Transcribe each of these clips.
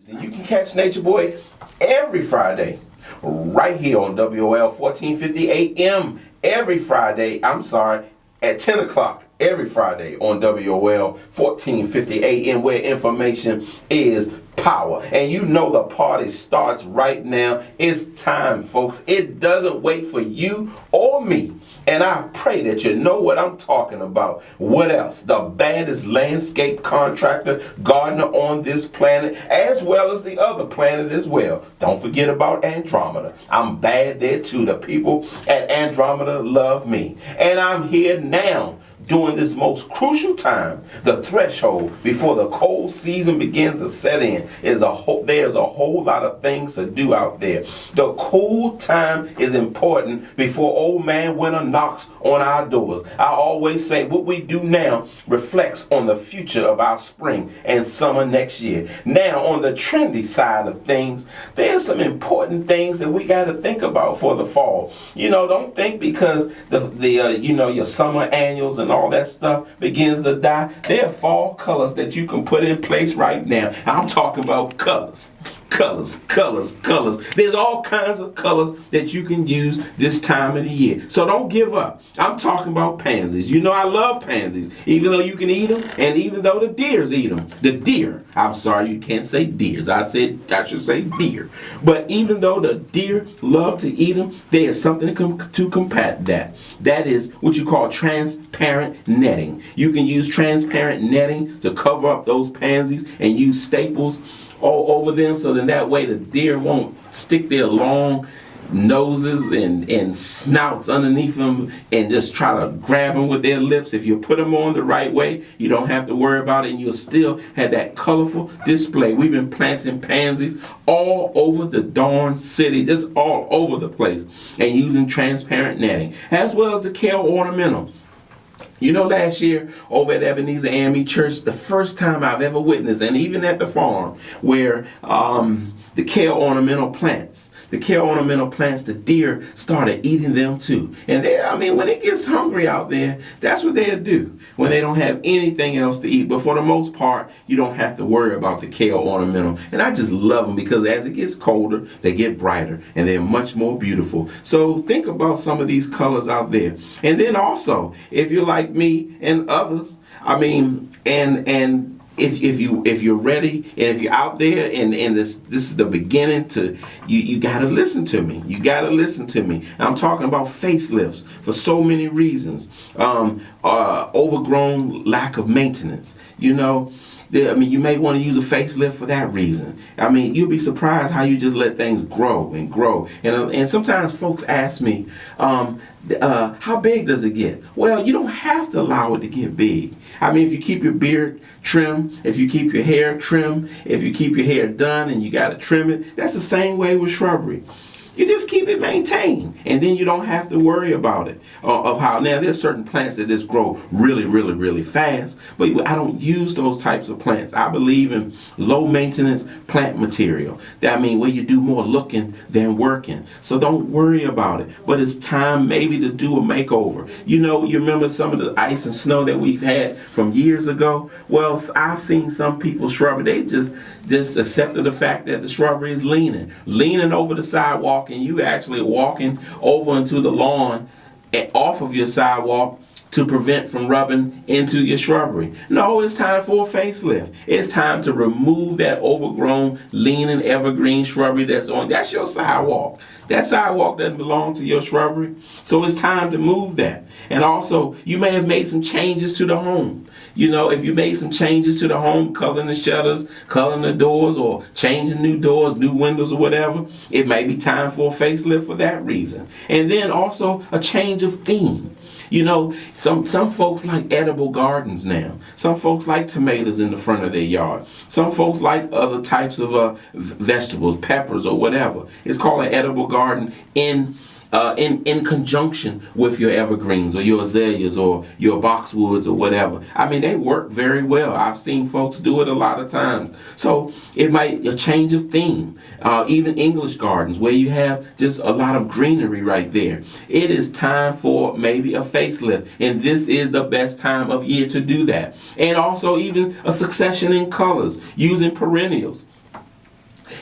And you can catch Nature Boy every Friday right here on WOL 1450 AM every Friday. At 10 o'clock every Friday on WOL 1450 AM, where information is power. And you know the party starts right now. It's time, folks. It doesn't wait for you or me. And I pray that you know what I'm talking about. What else? The baddest landscape contractor, gardener on this planet, as well as the other planet as well. Don't forget about Andromeda. I'm bad there too. The people at Andromeda love me. And I'm here now during this most crucial time, the threshold before the cold season begins to set in. There's a whole lot of things to do out there. The cool time is important before old man winter knocks on our doors. I always say what we do now reflects on the future of our spring and summer next year. Now, on the trendy side of things, there's some important things that we got to think about for the fall. Don't think because your summer annuals and all that stuff begins to die. There are fall colors that you can put in place right now. I'm talking about colors. There's all kinds of colors that you can use this time of the year. So don't give up. I'm talking about pansies. I love pansies, even though you can eat them, and even though the deers eat them. I'm sorry, you can't say deers. I should say deer. But even though the deer love to eat them, there's something to combat that. That is what you call transparent netting. You can use transparent netting to cover up those pansies and use staples all over them, so then that way the deer won't stick their long noses and snouts underneath them and just try to grab them with their lips. If you put them on the right way, you don't have to worry about it, and you'll still have that colorful display. We've been planting pansies all over the darn city, just all over the place, and using transparent netting, as well as the kale ornamental. Last year over at Ebenezer AME Church, the first time I've ever witnessed, and even at the farm, where the kale ornamental plants, the deer started eating them too. And when it gets hungry out there, that's what they'll do when they don't have anything else to eat. But for the most part, you don't have to worry about the kale ornamental. And I just love them because as it gets colder, they get brighter and they're much more beautiful. So think about some of these colors out there. And then also, if you're like me and others, if you're ready and if you're out there and this is the beginning to you gotta listen to me. I'm talking about facelifts for so many reasons. Overgrown lack of maintenance. You may want to use a facelift for that reason. You'll be surprised how you just let things grow and grow. And sometimes folks ask me, how big does it get? Well, you don't have to allow it to get big. If you keep your beard trim, if you keep your hair trim, if you keep your hair done and you got to trim it, that's the same way with shrubbery. You just keep it maintained, and then you don't have to worry about it. Now there's certain plants that just grow really, really, really fast, but I don't use those types of plants. I believe in low maintenance plant material. Where you do more looking than working. So don't worry about it. But it's time maybe to do a makeover. You remember some of the ice and snow that we've had from years ago? Well, I've seen some people's shrubbery, they just accepted the fact that the shrubbery is leaning over the sidewalk, and you actually walking over into the lawn and off of your sidewalk to prevent from rubbing into your shrubbery. No, it's time for a facelift. It's time to remove that overgrown, leaning evergreen shrubbery that's your sidewalk. That sidewalk doesn't belong to your shrubbery. So it's time to move that. And also, you may have made some changes to the home. If you made some changes to the home, coloring the shutters, coloring the doors, or changing new doors, new windows, or whatever, it may be time for a facelift for that reason. And then also a change of theme. Some folks like edible gardens now. Some folks like tomatoes in the front of their yard. Some folks like other types of vegetables, peppers, or whatever. It's called an edible garden in conjunction with your evergreens or your azaleas or your boxwoods or whatever. They work very well. I've seen folks do it a lot of times. So it might a change of theme. Even English gardens where you have just a lot of greenery right there. It is time for maybe a facelift, and this is the best time of year to do that. And also even a succession in colors using perennials.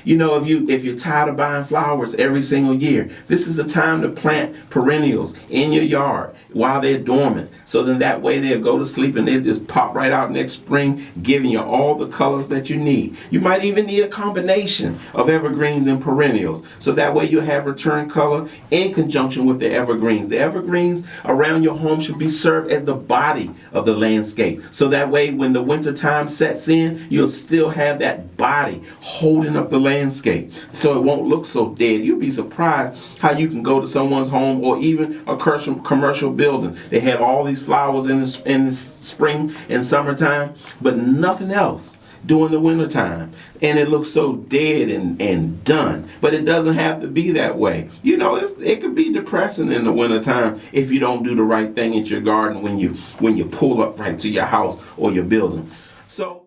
You know, if you're tired of buying flowers every single year, this is the time to plant perennials in your yard while they're dormant. So then that way they'll go to sleep and they'll just pop right out next spring, giving you all the colors that you need. You might even need a combination of evergreens and perennials. So that way you'll have return color in conjunction with the evergreens. The evergreens around your home should be served as the body of the landscape. So that way when the winter time sets in, you'll still have that body holding up the landscape. So it won't look so dead. You'll be surprised how you can go to someone's home or even a commercial building. They have all these flowers in the spring and summertime, but nothing else during the wintertime. And it looks so dead and done. But it doesn't have to be that way. You know, it could be depressing in the wintertime if you don't do the right thing at your garden when you pull up right to your house or your building. So